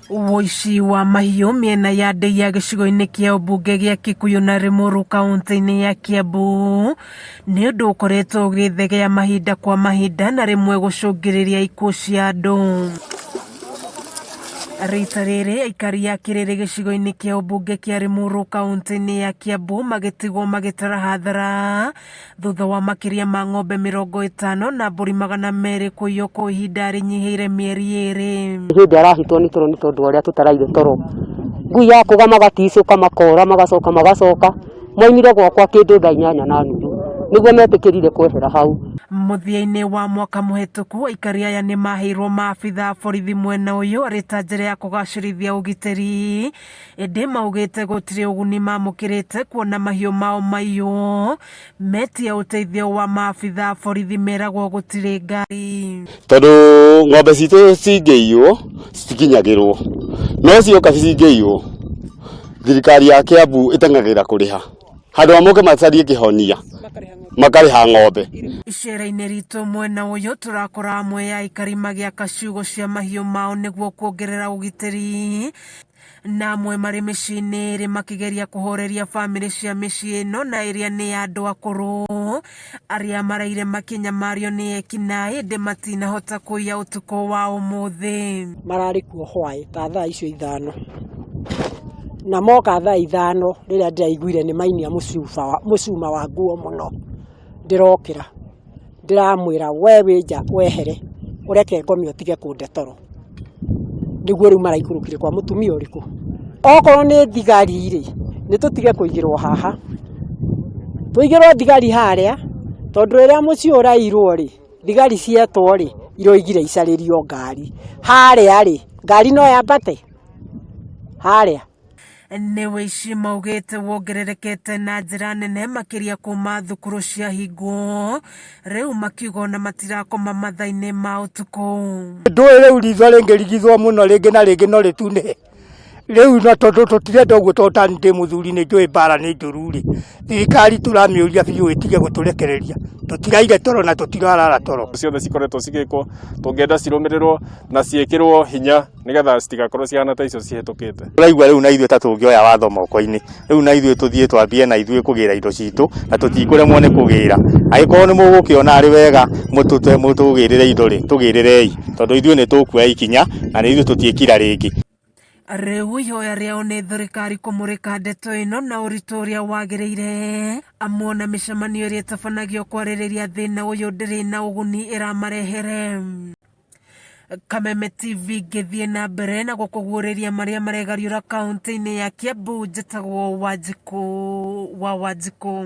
Wuici wa mahiu miena ya Ndeiya gicigo-ini kia ubunge gia Kikuyu na Limuru kaunti-ini ya Kiambu ni undu ukoretwo ugithegea mahinda kwa mahinda na rimwe gucungiriria ikuo cia andu. Rita riri aikari a kiriri gicigo-ini kia ubunge kia Limuru kaunti-ini ya Kiambu magitigwo magitara hathara thutha wa makiria ma ng'ombe 50 na mburi 200 kuiywo kwa ihinda rinyihiire mieri 2. Hindi arahitwo ni toro ni tondu uria tutaraire toro ngui ya kuga magaticuka makora magacoka moimire gwakwa kindu thaa 8:30 niguo metikirire kwehera hau. Muthia-ini wa mwaka muhituku aikari aya ni maheirwo maabitha borithi mwena uyu ari ta njira ya kugacirithia ugitiri, indi maugite gutiri uguni mamukirite kuona mahiu mao mahiu metia uteithio wa maabitha borithi meragwo gutiri ngari tondu ng'ombe citu cingiiywo citikinyagirwo no cioka cingiiywo thirikari ya Kiambu itengagira kuriha handu amuke macarie kihonia makariha ng'ombe. Icera-ini ritu mwena uyu turakora amwe ya aikari magiaka ciugo cia mahiu mao niguo kuongerera ugitiri na amwe mari micii-ini iri makigeria kuhoreria family cia micii ino na iria ni andu akuru aria maraire makinyamario ni ekinaĩ indi matinahota kuiya utuko wa umuthi. Marari kuo hwaĩ ta thaa icio 5 na moka thaa 5 riria ndiraiguire ni mainia mucuma wa nguo muno ndirokira ndiramwira we wija wehere ureke ngomio tige kunde toro niguo riu maraikurukire kwa mutumia uriku okorwo ni thigari ri ni tutige kuigirwo haha tuigirwo thigari haria tondu riria muci urairwo ri thigari cietwo ri iroigire icaririo ngari haria ri ngari no yambate haria. Ni Wuici maugite wongererekete na njira nene makiria kuma thukuru cia hingo riu makiuga na matirakoma mathaa-ini ma utuku. Ndui riu ritho ringirigithwo muno ringi na ringi no ritune riu na tondu tutirenda uguo tondu ndi muthuri ni njui bara ni njuru ri thirikari turamiuria biu itige guturekereria tutiraire toro na tutirarara toro ciothe cikoretwo cigikwo tungienda cirumirirwo na ciikirwo hinya nigetha citigakorwo ciana ta icio cihetukite. Turaigua riu na ithuĩ ta tungioya watho moko-ini riu na ithuĩ tuthie twambie na ithuĩ kugira indo citu na tutikuremwo ni kugira agikorwo ni mugukiona ari wega mutugirire indo ri tugirirei tondu ithuĩ ni tukuoya ikinya na ni ithuĩ tutiikira ringi. Riu ihoya riao ni thirikari kumurika ndeto ino na uritu uria wagiriire amwe na micemanio iria itabanagio kwaririria thina uyu ndiri na uguni iramarehere. Kameme TV ngithie na mbere na gukuguuriria maria maregariura kaunti-ini ya Kiambu njitagwo Wanjiku wa Wanjiku.